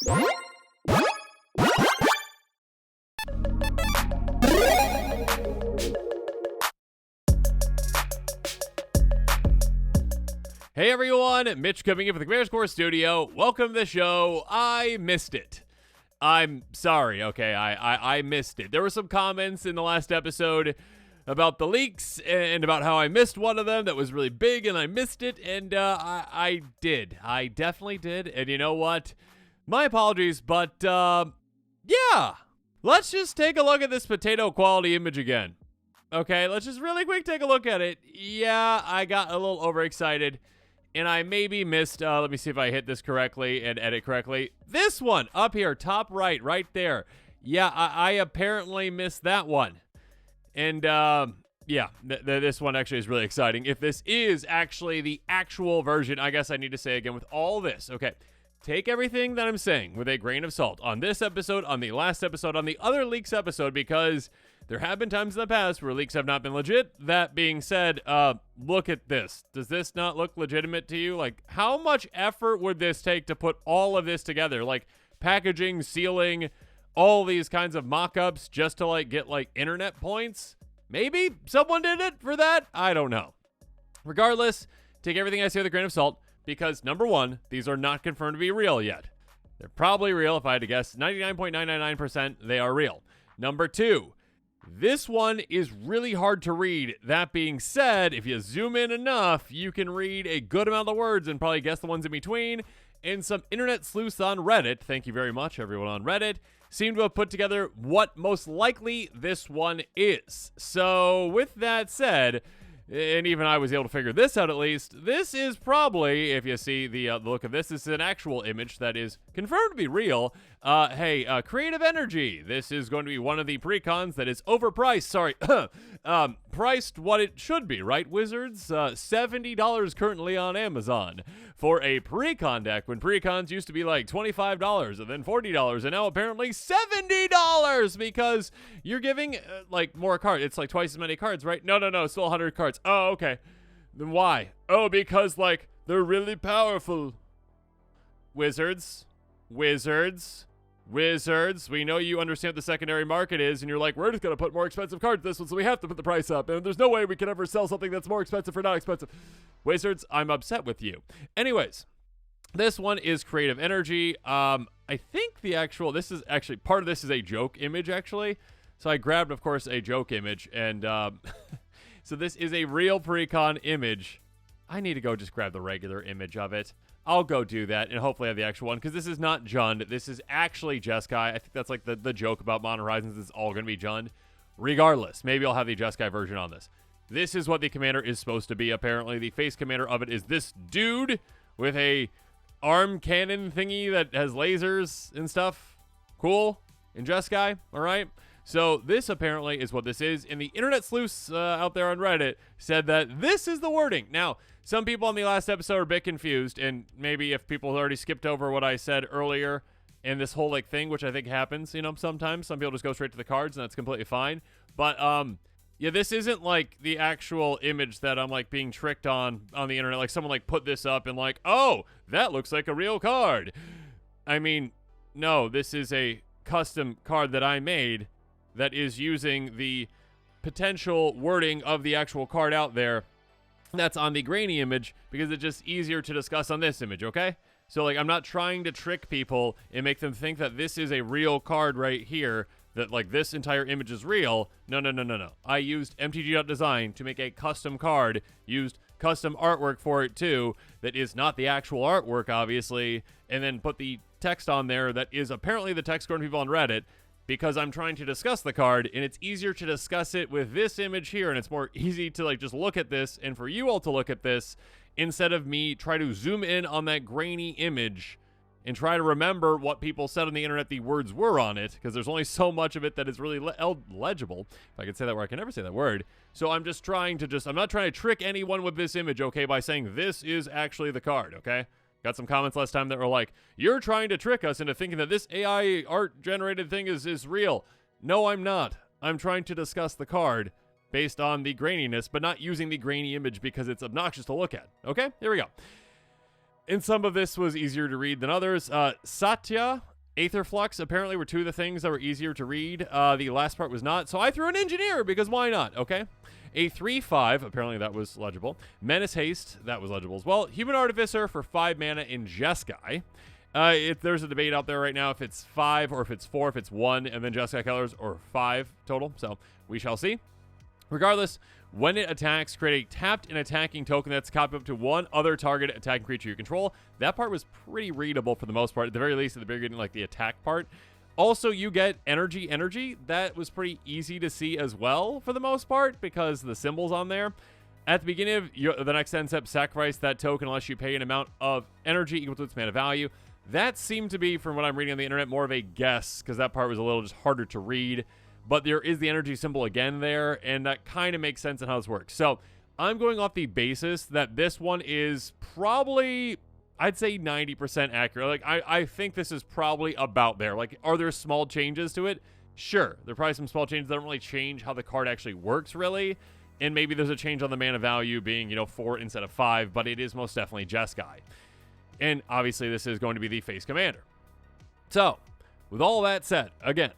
Hey everyone, Mitch coming in from the Commander Score Studio. Welcome to the show. I missed it. I'm sorry, okay, I missed it. There were some comments in the last episode about the leaks and about how I missed one of them that was really big and I missed it, and I did. I definitely did, and you know what? My apologies, but yeah. Let's just take a look at this potato quality image again. Okay, let's just really quick take a look at it. Yeah, I got a little overexcited. And I maybe missed, let me see if I hit this correctly and edit correctly. This one up here, top right there. Yeah, I apparently missed that one. And yeah, this one actually is really exciting. If this is actually the actual version, I guess I need to say again with all this. Okay, take everything that I'm saying with a grain of salt on this episode, on the last episode, on the other leaks episode, because there have been times in the past where leaks have not been legit. That being said, look at this. Does this not look legitimate to you? Like, how much effort would this take to put all of this together? Like, packaging, sealing, all these kinds of mock-ups just to, like, get, like, internet points? Maybe someone did it for that? I don't know. Regardless, take everything I say with a grain of salt, because, number one, these are not confirmed to be real yet. They're probably real. If I had to guess, 99.999% they are real. Number two, this one is really hard to read. That being said, if you zoom in enough, you can read a good amount of words and probably guess the ones in between. And some internet sleuths on Reddit, thank you very much everyone on Reddit, seem to have put together what most likely this one is. So with that said, and even I was able to figure this out at least, this is probably, if you see the look of this, this is an actual image that is confirmed to be real. Hey, Creative Energy, this is going to be one of the precons that is overpriced, sorry, priced what it should be, right, Wizards? $70 currently on Amazon for a precon deck, when precons used to be like $25 and then $40, and now apparently $70 because you're giving, like, more cards. It's like twice as many cards, right? No, still 100 cards. Oh, okay. Then why? Oh, because, like, they're really powerful. Wizards, we know you understand what the secondary market is, and you're like, we're just going to put more expensive cards in this one, so we have to put the price up, and there's no way we can ever sell something that's more expensive for not expensive. Wizards, I'm upset with you. Anyways, this one is Creative Energy. I think this is actually, part of this is a joke image, actually. So I grabbed, of course, a joke image, and so this is a real precon image. I need to go just grab the regular image of it. I'll go do that and hopefully have the actual one, because this is not Jund. This is actually Jeskai. I think that's like the joke about Modern Horizons. It's all going to be Jund. Regardless, maybe I'll have the Jeskai version on this. This is what the commander is supposed to be, apparently. The face commander of it is this dude with a arm cannon thingy that has lasers and stuff. Cool. In Jeskai, all right? So this apparently is what this is, and the internet sleuths out there on Reddit said that this is the wording. Now, some people on the last episode are a bit confused, and maybe if people already skipped over what I said earlier in this whole, like, thing, which I think happens, you know, sometimes. Some people just go straight to the cards, and that's completely fine. But, yeah, this isn't, like, the actual image that I'm, like, being tricked on the internet. Like, someone, like, put this up and, like, oh, that looks like a real card. I mean, no, this is a custom card that I made that is using the potential wording of the actual card out there that's on the grainy image, because it's just easier to discuss on this image, okay? So, like, I'm not trying to trick people and make them think that this is a real card right here, that, like, this entire image is real. No. I used MTG.design to make a custom card, used custom artwork for it too, that is not the actual artwork, obviously, and then put the text on there that is apparently the text according to people on Reddit, because I'm trying to discuss the card, and it's easier to discuss it with this image here, and it's more easy to, like, just look at this, and for you all to look at this, instead of me try to zoom in on that grainy image and try to remember what people said on the internet the words were on it, because there's only so much of it that is really legible, if I could say that word. I can never say that word. So I'm just trying to I'm not trying to trick anyone with this image, okay, by saying this is actually the card, okay? Got some comments last time that were like, you're trying to trick us into thinking that this AI art-generated thing is real. No, I'm not. I'm trying to discuss the card based on the graininess, but not using the grainy image because it's obnoxious to look at. Okay, here we go. And some of this was easier to read than others. Satya, Aether Flux apparently were two of the things that were easier to read. The last part was not, so I threw an Engineer because why not, okay? A 3/5, apparently that was legible. Menace Haste, that was legible as well. Human Artificer for 5 mana in Jeskai. There's a debate out there right now if it's 5 or if it's 4, if it's 1, and then Jeskai colors, or 5 total, so we shall see. Regardless, when it attacks, create a tapped and attacking token that's copied up to one other target attacking creature you control. That part was pretty readable for the most part, at the very least at the beginning, like the attack part. Also, you get energy. That was pretty easy to see as well for the most part because the symbols on there. At the beginning of the next end step, sacrifice that token unless you pay an amount of energy equal to its mana value. That seemed to be, from what I'm reading on the internet, more of a guess because that part was a little just harder to read. But there is the energy symbol again there, and that kind of makes sense in how this works. So I'm going off the basis that this one is probably, I'd say 90% accurate. Like, I think this is probably about there. Like, are there small changes to it? Sure. There are probably some small changes that don't really change how the card actually works, really. And maybe there's a change on the mana value being, 4 instead of 5, but it is most definitely Jeskai. And obviously this is going to be the face commander. So, with all that said, again,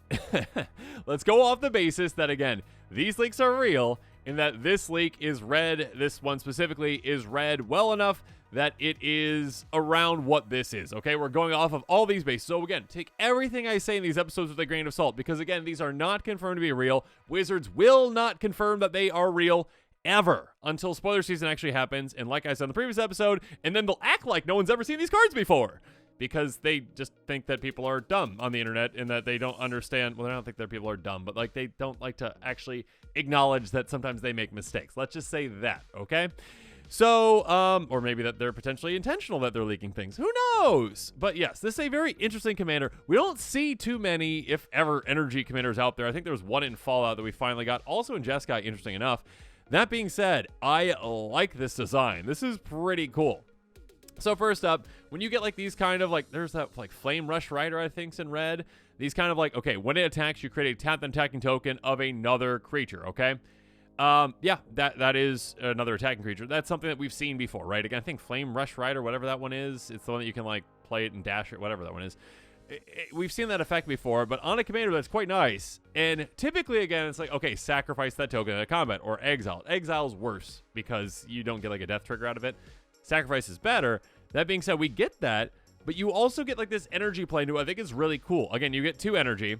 let's go off the basis that, again, these leaks are real and that this leak is read, this one specifically, is read well enough that it is around what this is, okay? We're going off of all these bases. So, again, take everything I say in these episodes with a grain of salt because, again, these are not confirmed to be real. Wizards will not confirm that they are real ever until spoiler season actually happens. And like I said in the previous episode, and then they'll act like no one's ever seen these cards before. Because they just think that people are dumb on the internet and that they don't understand. Well, I don't think that people are dumb, but like they don't like to actually acknowledge that sometimes they make mistakes. Let's just say that, okay? So, or maybe that they're potentially intentional that they're leaking things. Who knows? But yes, this is a very interesting commander. We don't see too many, if ever, energy commanders out there. I think there was one in Fallout that we finally got. Also in Jeskai, interesting enough. That being said, I like this design. This is pretty cool. So first up, when you get like these kind of like, there's that like Flame Rush Rider, I think's in red. These kind of like, okay, when it attacks, you create a tapped and attacking token of another creature, okay? Yeah, that is another attacking creature. That's something that we've seen before, right? Again, I think Flame Rush Rider, whatever that one is, it's the one that you can like play it and dash it, whatever that one is. We've seen that effect before, but on a commander that's quite nice. And typically, again, it's like, okay, sacrifice that token in a combat or exile. Exile's worse because you don't get like a death trigger out of it. Sacrifice is better. That being said, we get that, but you also get like this energy play into it. I think is really cool. Again, you get 2 energy,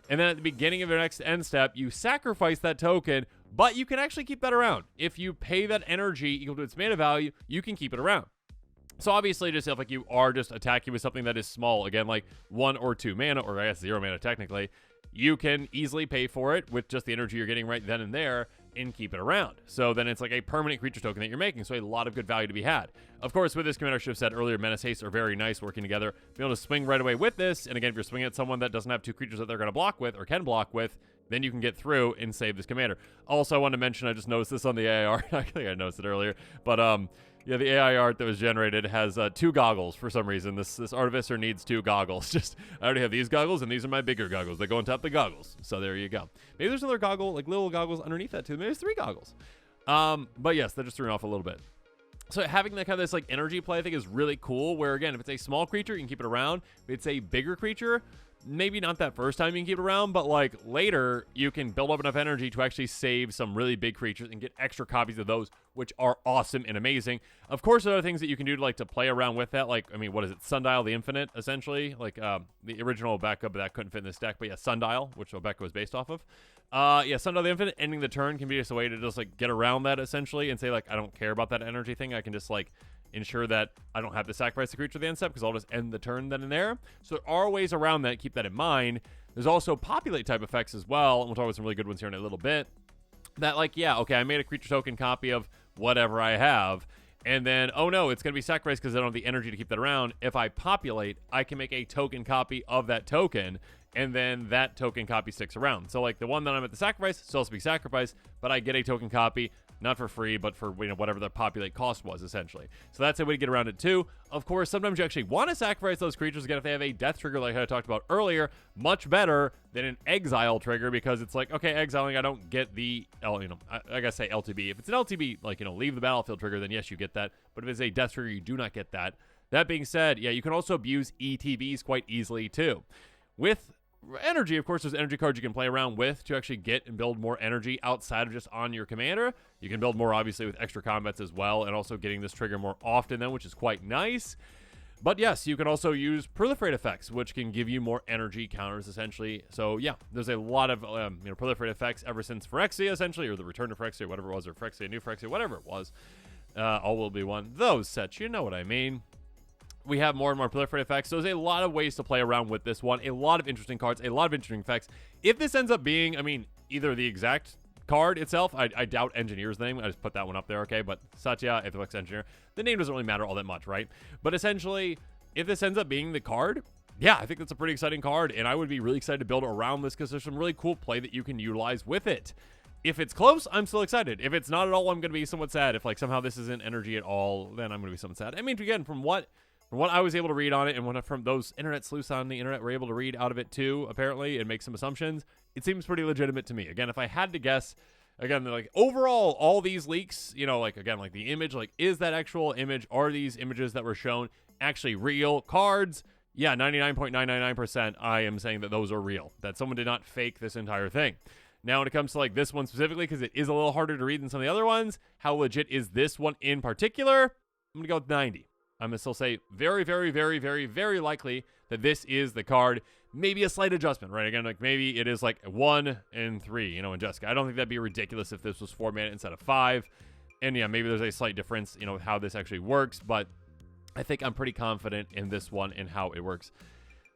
and then at the beginning of your next end step, you sacrifice that token, but you can actually keep that around. If you pay that energy equal to its mana value, you can keep it around. So obviously, just if like you are just attacking with something that is small, again, like 1 or 2 mana, or I guess 0 mana technically, you can easily pay for it with just the energy you're getting right then and there and keep it around. So then it's like a permanent creature token that you're making, so a lot of good value to be had. Of course, with this commander, I should have said earlier, Menace Haste are very nice working together. Be able to swing right away with this, and again, if you're swinging at someone that doesn't have 2 creatures that they're going to block with or can block with, then you can get through and save this commander. Also, I wanted to mention, I just noticed this on the AI art. I think I noticed it earlier, but yeah, the AI art that was generated has 2 goggles for some reason. This Artificer needs 2 goggles. I already have these goggles, and these are my bigger goggles. They go on top of the goggles. So there you go. Maybe there's another goggle, like little goggles underneath that too. Maybe there's 3 goggles. But yes, that just threw me off a little bit. So having that kind of this like energy play, I think, is really cool. Where again, if it's a small creature, you can keep it around. If it's a bigger creature, maybe not that first time you can keep it around, but like later you can build up enough energy to actually save some really big creatures and get extra copies of those, which are awesome and amazing. Of course, there are other things that you can do to like to play around with that. Like, I mean, what is it? Sundial the Infinite, essentially. Like the original backup, but that couldn't fit in this deck. But yeah, Sundial, which Obeka was based off of. Yeah, Sundial the Infinite, ending the turn can be just a way to just like get around that essentially and say like, I don't care about that energy thing. I can just like ensure that I don't have to sacrifice the creature at the end step because I'll just end the turn then and there. So there are ways around that. Keep that in mind. There's also populate type effects as well, and we'll talk about some really good ones here in a little bit. That like, yeah, okay, I made a creature token copy of whatever I have, and then, oh no, it's going to be sacrificed because I don't have the energy to keep that around. If I populate, I can make a token copy of that token, and then that token copy sticks around. So like the one that I'm at the sacrifice still has to be sacrificed, but I get a token copy, not for free, but for whatever the populate cost was, essentially. So that's a way to get around it, too. Of course, sometimes you actually want to sacrifice those creatures, again, if they have a death trigger like I talked about earlier, much better than an exile trigger, because it's like, okay, exiling, I don't get the, I gotta say LTB. If it's an LTB, like, leave the battlefield trigger, then yes, you get that. But if it's a death trigger, you do not get that. That being said, yeah, you can also abuse ETBs quite easily, too. With energy, of course, there's energy cards you can play around with to actually get and build more energy outside of just on your commander. You can build more, obviously, with extra combats as well, and also getting this trigger more often then, which is quite nice. But yes, you can also use proliferate effects, which can give you more energy counters, essentially. So yeah, there's a lot of proliferate effects ever since Phyrexia, essentially, or the Return to Phyrexia, whatever it was, or Phyrexia, New Phyrexia, whatever it was. All will be one. Those sets, you know what I mean. We have more and more proliferate effects, so there's a lot of ways to play around with this one. A lot of interesting cards, a lot of interesting effects. If this ends up being, either the exact card itself, I doubt Engineer's name. I just put that one up there, okay? But Satya, if it looks Engineer, the name doesn't really matter all that much, right? But essentially, if this ends up being the card, yeah, I think that's a pretty exciting card, and I would be really excited to build around this because there's some really cool play that you can utilize with it. If it's close, I'm still excited. If it's not at all, I'm going to be somewhat sad. If somehow this isn't energy at all, then I'm going to be somewhat sad. Again, from what I was able to read on it, and from those internet sleuths on the internet were able to read out of it too, apparently, and make some assumptions, it seems pretty legitimate to me. Again, if I had to guess, again, overall, all these leaks, the image, is that actual image? Are these images that were shown actually real cards? Yeah, 99.999%, I am saying that those are real, that someone did not fake this entire thing. Now, when it comes to this one specifically, because it is a little harder to read than some of the other ones, how legit is this one in particular? I'm going to go with 90. I'm going to still say very, very, very, very, very likely that this is the card. Maybe a slight adjustment, right? Again, maybe it is 1 and 3, in Jessica. I don't think that'd be ridiculous if this was 4 mana instead of 5. And yeah, maybe there's a slight difference, with how this actually works, but I think I'm pretty confident in this one and how it works.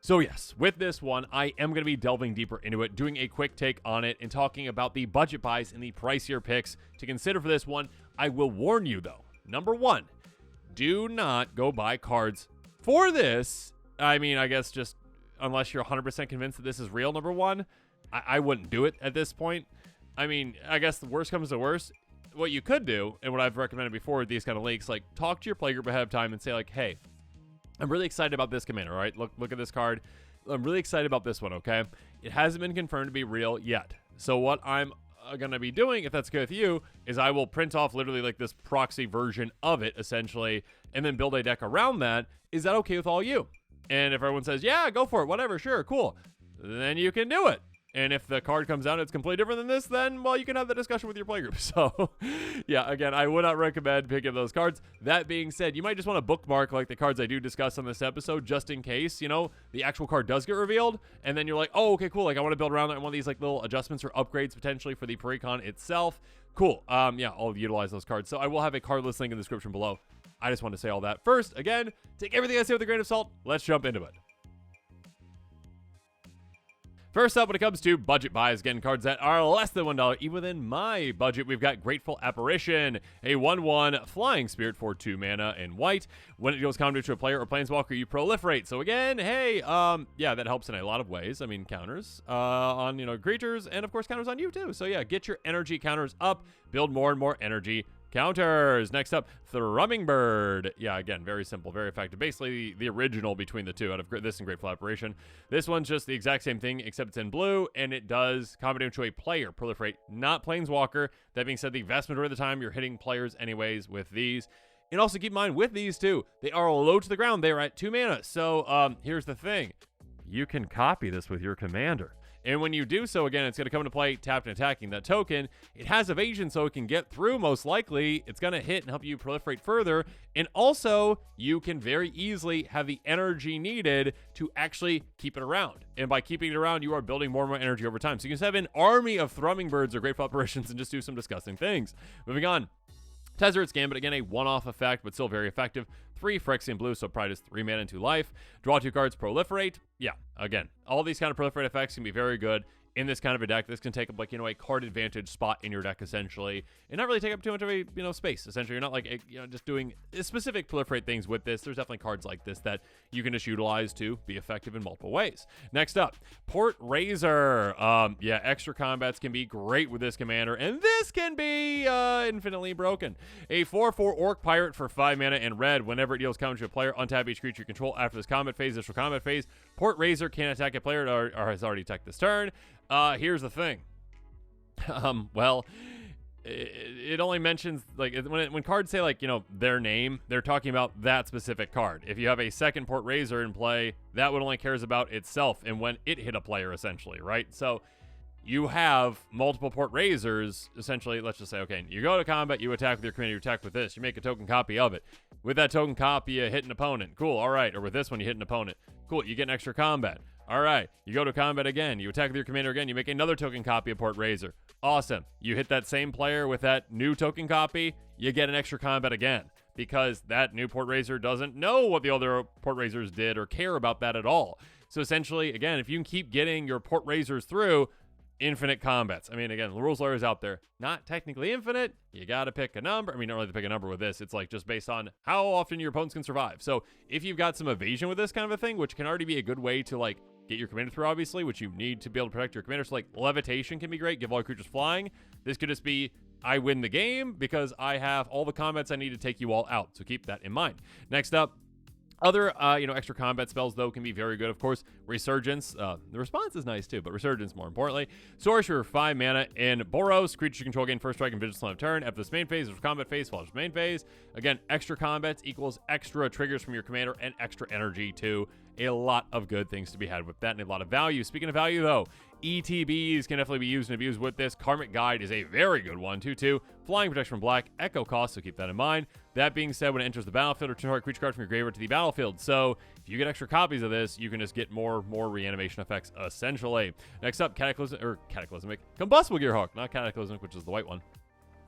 So yes, with this one, I am going to be delving deeper into it, doing a quick take on it, and talking about the budget buys and the pricier picks to consider for this one. I will warn you, though. Number 1, do not go buy cards for this. I guess just unless you're 100% convinced that this is real, number 1, I wouldn't do it at this point. I guess the worst comes to worst. What you could do, and what I've recommended before with these kind of leaks, talk to your playgroup ahead of time and say, hey, I'm really excited about this commander, all right? Look at this card. I'm really excited about this one, okay? It hasn't been confirmed to be real yet. So what I'm going to be doing, if that's good with you, is I will print off literally this proxy version of it, essentially, and then build a deck around that. Is that okay with all you? And if everyone says, yeah, go for it, whatever, sure, cool, then you can do it. And if the card comes out and it's completely different than this, then, well, you can have the discussion with your playgroup. So, yeah, again, I would not recommend picking those cards. That being said, you might just want to bookmark, the cards I do discuss on this episode, just in case, the actual card does get revealed. And then you're like, oh, okay, cool. I want to build around that. I want these, little adjustments or upgrades, potentially, for the Pre-Con itself. Cool. Yeah, I'll utilize those cards. So I will have a card list link in the description below. I just want to say all that. First, again, take everything I say with a grain of salt. Let's jump into it. First up, when it comes to budget buys, again, cards that are less than $1, even within my budget, we've got Grateful Apparition, a 1/1 Flying Spirit for 2 mana and white. When it goes counter to a player or planeswalker, you proliferate. So again, hey, yeah, that helps in a lot of ways. Counters on, creatures, and of course, counters on you too. So yeah, get your energy counters up, build more and more energy counters. Next up, Thrumming Bird. Yeah, again, very simple, very effective. Basically, the original between the two out of this and Grateful Apparition. This one's just the exact same thing, except it's in blue, and it does combat to a player, proliferate, not planeswalker. That being said, the vast majority of the time, you're hitting players anyways with these. And also keep in mind, with these two, they are low to the ground. They are at 2 mana. So here's the thing. You can copy this with your commander. And when you do so, again, it's going to come into play tapped and attacking that token. It has evasion, so it can get through most likely. It's going to hit and help you proliferate further. And also, you can very easily have the energy needed to actually keep it around. And by keeping it around, you are building more and more energy over time. So you can just have an army of Thrumming Birds or Grateful Apparitions and just do some disgusting things. Moving on. Tezzeret's Gambit, again, a one-off effect, but still very effective. 3 Phyrexian blue, so probably just 3 mana and 2 life. Draw 2 cards, proliferate. Yeah, again, all these kind of proliferate effects can be very good in this kind of a deck. This can take up, a card advantage spot in your deck, essentially, and not really take up too much of a, space. Essentially, you're not, just doing specific proliferate things with this. There's definitely cards like this that you can just utilize to be effective in multiple ways. Next up, Port Razor. Yeah, extra combats can be great with this commander, and this can be infinitely broken. A 4/4 Orc Pirate for 5 mana and red. Whenever it deals counter to a player, untap each creature you control after this combat phase. Initial combat phase. Port Razor can attack a player or has already attacked this turn. Here's the thing. Well, it only mentions, like, when cards say, like, their name, they're talking about that specific card. If you have a second Port Razor in play, that one only cares about itself and when it hit a player, essentially, right? So you have multiple Port Razors, essentially. Let's just say, okay, you go to combat, you attack with your commander, you attack with this, you make a token copy of it. With that token copy, you hit an opponent. Cool, all right. Or with this one, you hit an opponent. Cool, you get an extra combat. All right, you go to combat again, you attack with your commander again, you make another token copy of Port Razor. Awesome. You hit that same player with that new token copy, you get an extra combat again, because that new Port Razor doesn't know what the other Port Razors did or care about that at all. So essentially, again, if you can keep getting your Port Razors through, infinite combats. I mean, again, the rules lawyers out there, not technically infinite. You got to pick a number. I mean, not really to pick a number with this. It's like just based on how often your opponents can survive. So if you've got some evasion with this kind of a thing, which can already be a good way to, like, get your commander through, obviously, which you need to be able to protect your commander. So, like, levitation can be great. Give all your creatures flying. This could just be, I win the game because I have all the combats I need to take you all out. So keep that in mind. Next up, other, extra combat spells, though, can be very good. Of course, Resurgence. The response is nice, too, but Resurgence, more importantly. Source for 5 mana in Boros. Creatures you control gain first strike and vigilance on turn. After this main phase, there's combat phase, follows main phase. Again, extra combats equals extra triggers from your commander and extra energy, too. A lot of good things to be had with that and a lot of value. Speaking of value, though, ETBs can definitely be used and abused with this. Karmic Guide is a very good one, 2/2. Flying protection from black, echo cost, so keep that in mind. That being said, when it enters the battlefield, return target creature card from your graveyard to the battlefield. So if you get extra copies of this, you can just get more reanimation effects, essentially. Next up, Cataclysmic Combustible Gearhawk, not Cataclysmic, which is the white one.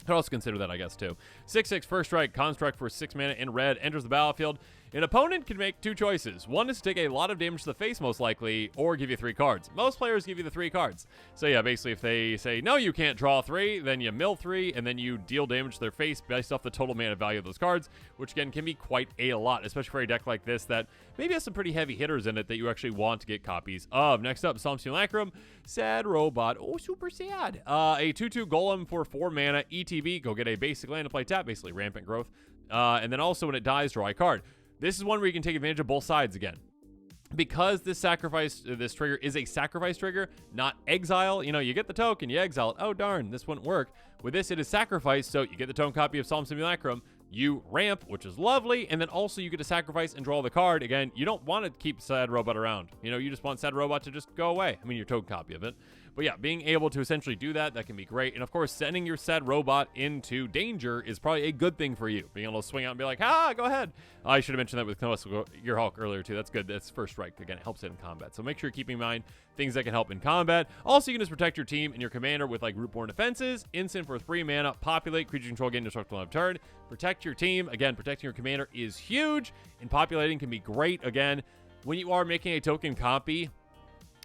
I'd also consider that, I guess, too. 6/6 first strike, construct for 6 mana in red, enters the battlefield. An opponent can make 2 choices. One is to take a lot of damage to the face, most likely, or give you 3 cards. Most players give you the 3 cards. So yeah, basically if they say, no, you can't draw 3, then you mill 3, and then you deal damage to their face based off the total mana value of those cards, which again can be quite a lot, especially for a deck like this that maybe has some pretty heavy hitters in it that you actually want to get copies of. Next up, Solemn Simulacrum, Sad Robot. Oh, super sad. A 2/2 Golem for 4 mana, ETB, go get a basic land to play tap, basically Rampant Growth. And then also when it dies, draw a card. This is one where you can take advantage of both sides again. Because this trigger is a sacrifice trigger, not exile. You get the token, you exile it. Oh, darn, this wouldn't work. With this, it is sacrifice, so you get the token copy of Solemn Simulacrum, you ramp, which is lovely, and then also you get to sacrifice and draw the card. Again, you don't want to keep Sad Robot around. You just want Sad Robot to just go away. I mean, your token copy of it. But yeah, being able to essentially do that can be great. And of course, sending your Sad Robot into danger is probably a good thing for you. Being able to swing out and be like, go ahead. I should have mentioned that with Gearhawk earlier too. That's good. That's first strike. Again, it helps it in combat. So make sure you're keeping in mind things that can help in combat. Also, you can just protect your team and your commander with like Rootborn Defenses. Instant for 3 mana. Populate. Creature control gain destructible on turn. Protect your team. Again, protecting your commander is huge. And populating can be great. Again, when you are making a token copy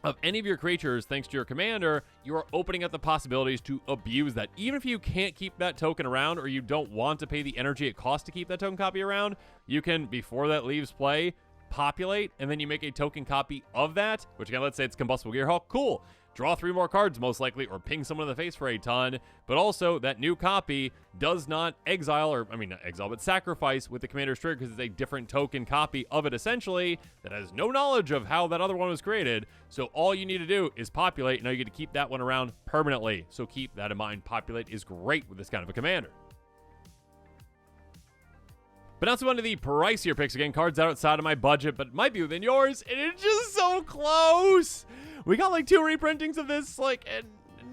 of any of your creatures, thanks to your commander, you are opening up the possibilities to abuse that. Even if you can't keep that token around or you don't want to pay the energy it costs to keep that token copy around, you can, before that leaves play, populate, and then you make a token copy of that, which again, let's say it's Combustible Gearhawk. Cool. Draw 3 more cards, most likely, or ping someone in the face for a ton. But also, that new copy does not exile, not exile, but sacrifice with the commander's trigger because it's a different token copy of it, essentially, that has no knowledge of how that other one was created. So all you need to do is populate. Now you get to keep that one around permanently. So keep that in mind. Populate is great with this kind of a commander. But now to one of the pricier picks. Again, cards outside of my budget, but might be within yours. And it's just so close. We got like 2 reprintings of this, and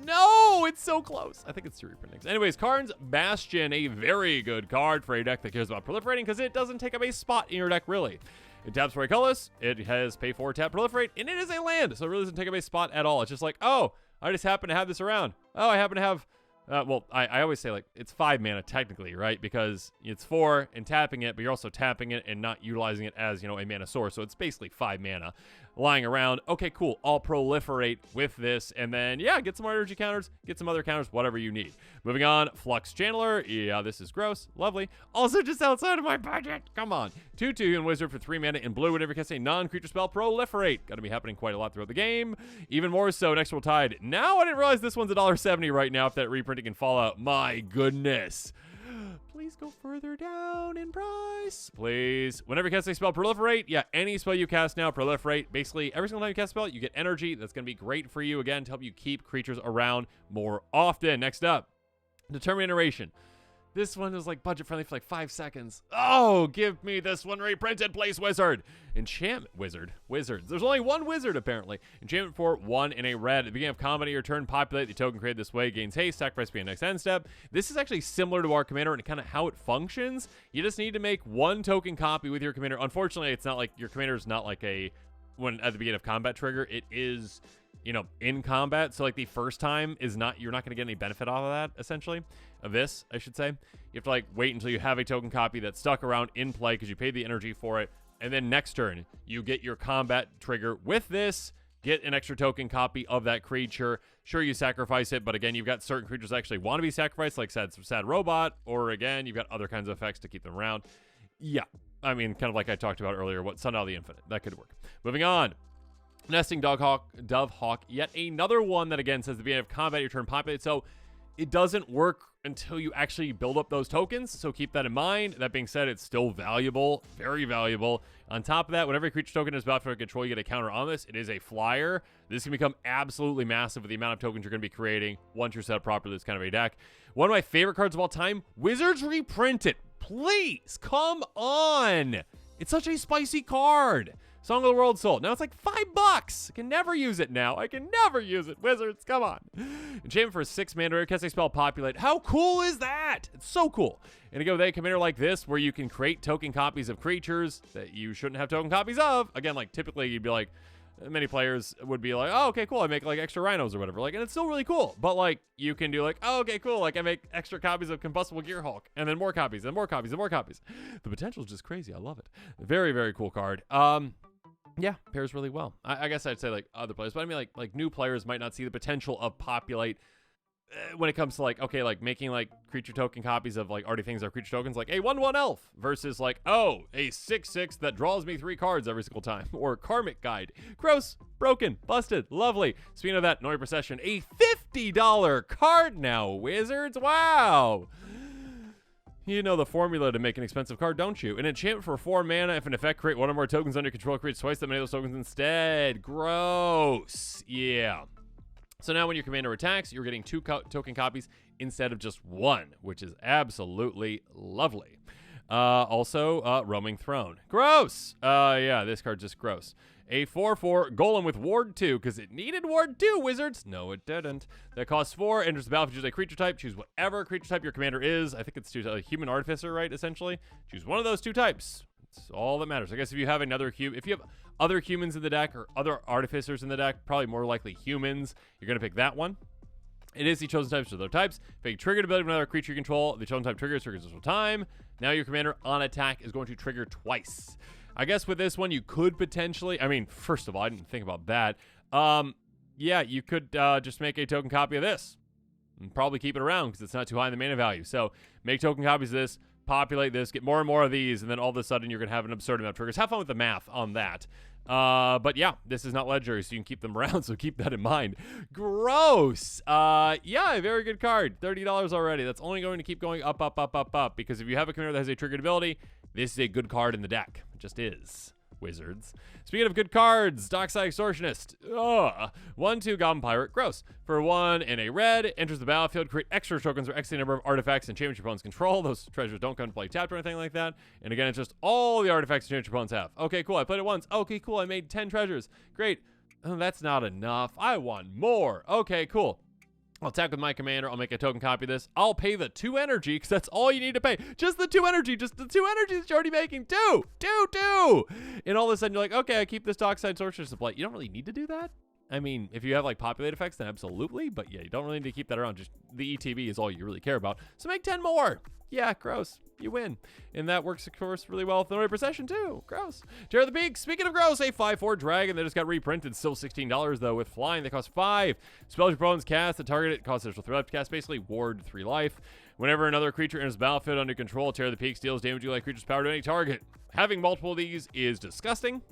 no, it's so close. I think it's 2 reprintings. Anyways, Karn's Bastion, a very good card for a deck that cares about proliferating because it doesn't take up a spot in your deck, really. It taps for a colorless, it has pay 4, tap, proliferate, and it is a land, so it really doesn't take up a spot at all. It's just like, oh, I just happen to have this around. Oh, I happen to have... I always say, it's 5 mana technically, right? Because it's 4 and tapping it, but you're also tapping it and not utilizing it as, a mana source. So it's basically 5 mana lying around. Okay, cool. I'll proliferate with this. And then, yeah, get some more energy counters, get some other counters, whatever you need. Moving on, Flux Channeler. Yeah, this is gross. Lovely. Also just outside of my budget. Come on. 2/2 and Wizard for 3 mana in blue. Whenever you cast a non-creature spell, proliferate. Going to be happening quite a lot throughout the game. Even more so, Next World Tide. Now I didn't realize this one's $1.70 right now if that reprinting can fall out. My goodness. Please go further down in price. Please. Whenever you cast a spell, proliferate. Yeah, any spell you cast now, proliferate. Basically, every single time you cast a spell, you get energy. That's going to be great for you, again, to help you keep creatures around more often. Next up, Determine iteration. This one is like budget friendly for like 5 seconds. Oh, give me this one reprinted, please, wizard. Enchantment wizards. There's only one wizard apparently. Enchantment for 1 in a red. At the beginning of combat of your turn, populate the token created this way. Gains haste. Sacrifice being next end step. This is actually similar to our commander and kind of how it functions. You just need to make 1 token copy with your commander. Unfortunately, it's not like your commander is not like a when at the beginning of combat trigger. It is, you know, in combat. So like the first time is not, you're not going to get any benefit off of that, essentially, of this, I should say. You have to like wait until you have a token copy that's stuck around in play because you paid the energy for it. And then next turn, you get your combat trigger with this, get an extra token copy of that creature. Sure, you sacrifice it, but again, you've got certain creatures that actually want to be sacrificed, like sad robot, or again, you've got other kinds of effects to keep them around. Yeah, I mean, kind of like I talked about earlier, what Sundial the Infinite, that could work. Moving on. Nesting Dovehawk, yet another one that again says at the beginning of combat your turn populate. So it doesn't work until you actually build up those tokens, so keep that in mind. That being said, it's still valuable, very valuable. On top of that, whenever a creature token is about for control, you get a counter on this. It is a flyer. This can become absolutely massive with the amount of tokens you're going to be creating once you're set up properly. This kind of a deck. One of my favorite cards of all time, Wizards reprint it. Please, come on. It's such a spicy card. Song of the World Soul. Now it's like $5. I can never use it now. I can never use it. Wizards, come on. Enchantment for 6 mana. Cast a spell, populate. How cool is that? It's so cool. And to go with a commander like this, where you can create token copies of creatures that you shouldn't have token copies of. Again, like typically you'd be like, many players would be like, oh, okay, cool. I make like extra rhinos or whatever. Like, and it's still really cool. But like, you can do like, oh, okay, cool. Like I make extra copies of Combustible Gear Hulk, and then more copies, and more copies, and more copies. The potential is just crazy. I love it. Very, very cool card. Yeah, pairs really well. I guess I'd say like other players, but I mean like new players might not see the potential of populate when it comes to like, okay, like making like creature token copies of like already things that are creature tokens, like a 1/1 elf versus like, oh, a 6/6 that draws me 3 cards every single time, or Karmic Guide. Gross, broken, busted, lovely. Speaking of that, Noise Procession, a $50 card now, Wizards. Wow. You know the formula to make an expensive card, don't you? An enchantment for 4 mana. If an effect create 1 or more tokens under control, creates twice that many of those tokens instead. Gross. Yeah. So now when your commander attacks, you're getting 2 token copies instead of just 1, which is absolutely lovely. Also, Roaming Throne. Gross. Yeah, this card's just gross. A 4/4 Golem with Ward 2, because it needed Ward 2, Wizards. No, it didn't. That costs 4, enters the battlefield, choose a creature type, choose whatever creature type your commander is. I think it's Human Artificer, right, essentially? Choose one of those 2 types. That's all that matters. I guess if you have if you have other humans in the deck or other artificers in the deck, probably more likely humans, you're going to pick that one. It is the chosen types of other types. If you triggered ability of another creature you control, the chosen type triggers additional time. Now your commander on attack is going to trigger twice. I guess with this one, you could potentially, I mean, first of all, I didn't think about that. Yeah, you could just make a token copy of this and probably keep it around because it's not too high in the mana value. So make token copies of this, populate this, get more and more of these, and then all of a sudden you're going to have an absurd amount of triggers. Have fun with the math on that. But yeah, this is not legendary, so you can keep them around, so keep that in mind. Gross. Yeah, a very good card. $30 already. That's only going to keep going up, because if you have a commander that has a triggered ability, this is a good card in the deck. It just is. Wizards. Speaking of good cards, Dockside Extortionist. 1/2 Goblin Pirate. Gross. For 1 and a red, enters the battlefield, create extra tokens or X number of artifacts and enchantments your opponents control. Those treasures don't come to play tapped or anything like that. And again, it's just all the artifacts and enchantments your opponents have. Okay, cool. I played it once. Okay, cool. I made 10 treasures. Great. Oh, that's not enough. I want more. Okay, cool. I'll attack with my commander. I'll make a token copy of this. I'll pay the 2 energy because that's all you need to pay. Just the 2 energy. Just the 2 energy that you're already making. 2. And all of a sudden you're like, okay, I keep this Dockside Sorceress supply. You don't really need to do that. I mean, if you have like populate effects, then absolutely. But yeah, you don't really need to keep that around. Just the ETB is all you really care about. So make 10 more. Yeah, gross. You win. And that works, of course, really well with the Noise Procession, too. Gross. Terror of the Peak. Speaking of gross, a 5/4 dragon that just got reprinted. Still $16, though, with flying. They cost 5. Spells your opponents cast. The target it costs additional 3 life to cast. Basically, ward 3 life. Whenever another creature enters the battlefield under control, Terror of the Peak deals damage you like creature's power to any target. Having multiple of these is disgusting.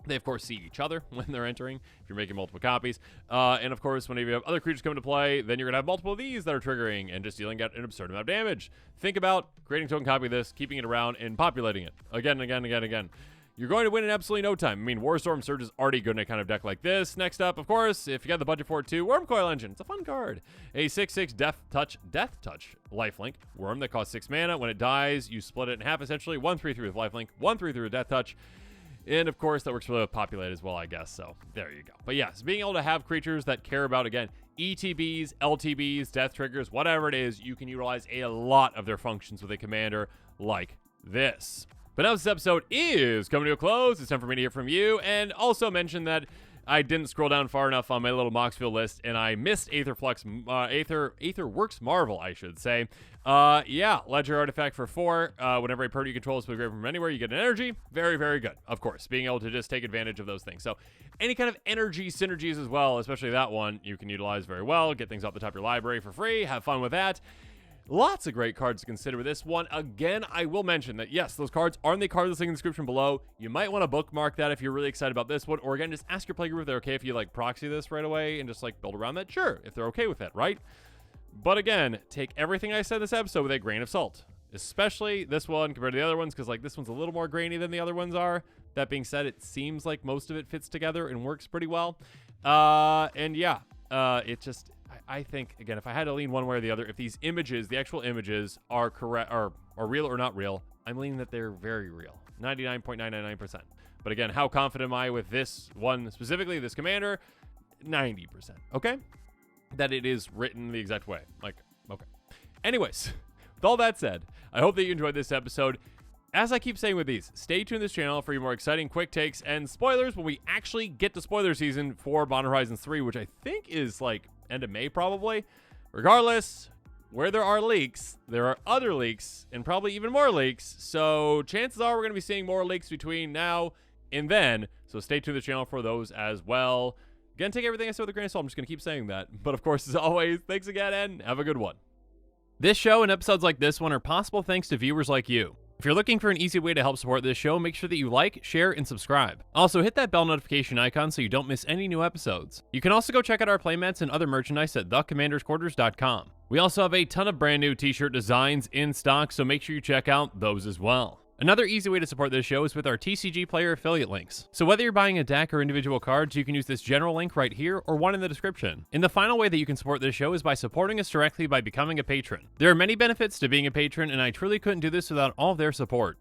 They, of course, see each other when they're entering, if you're making multiple copies. And, of course, whenever you have other creatures come into play, then you're going to have multiple of these that are triggering and just dealing out an absurd amount of damage. Think about creating a token copy of this, keeping it around, and populating it again and again and again and again. you're going to win in absolutely no time. I mean, Warstorm Surge is already good in a kind of deck like this. Next up, of course, if you got the budget for it too, Worm Coil Engine. It's a fun card. A 6/6 Death Touch lifelink worm that costs 6 mana. When it dies, you split it in half essentially. 1/3/3 with lifelink, 1/3/3 with Death Touch. And of course, that works for the populate as well, I guess. So there you go. But yes, being able to have creatures that care about, again, ETBs, LTBs, death triggers, whatever it is, you can utilize a lot of their functions with a commander like this. But now this episode is coming to a close. It's time for me to hear from you. And also mention that I didn't scroll down far enough on my little Moxfield list, and I missed Aetherworks Marvel, I should say. Yeah, Ledger Artifact for 4. Whenever a party you control is put from anywhere, you get an energy. Very, very good, of course, being able to just take advantage of those things. So any kind of energy synergies as well, especially that one, you can utilize very well. Get things off the top of your library for free. Have fun with that. Lots of great cards to consider with this one. Again, I will mention that, yes, those cards are in the card listing in the description below. You might want to bookmark that if you're really excited about this one. Or again, just ask your playgroup if they're okay if you like proxy this right away and just like build around that. Sure, if they're okay with that, right? But again, take everything I said in this episode with a grain of salt. Especially this one compared to the other ones, because like this one's a little more grainy than the other ones are. That being said, it seems like most of it fits together and works pretty well. And yeah, it just... I think, again, if I had to lean one way or the other, if these images, the actual images, are correct, are real or not real, I'm leaning that they're very real. 99.999%. But again, how confident am I with this one specifically, this commander? 90%. Okay? That it is written the exact way. Like, okay. Anyways, with all that said, I hope that you enjoyed this episode. As I keep saying with these, stay tuned to this channel for your more exciting quick takes and spoilers when we actually get to spoiler season for Modern Horizons 3, which I think is like end of May probably. Regardless, where there are leaks, there are other leaks and probably even more leaks. So chances are we're going to be seeing more leaks between now and then. So stay tuned to the channel for those as well. Again, take everything I said with a grain of salt. I'm just going to keep saying that. But of course, as always, thanks again and have a good one. This show and episodes like this one are possible thanks to viewers like you. If you're looking for an easy way to help support this show, make sure that you like, share, and subscribe. Also, hit that bell notification icon so you don't miss any new episodes. You can also go check out our playmats and other merchandise at thecommandersquarters.com. We also have a ton of brand new t-shirt designs in stock, so make sure you check out those as well. Another easy way to support this show is with our TCG Player affiliate links. So whether you're buying a deck or individual cards, you can use this general link right here or one in the description. And the final way that you can support this show is by supporting us directly by becoming a patron. There are many benefits to being a patron, and I truly couldn't do this without all of their support.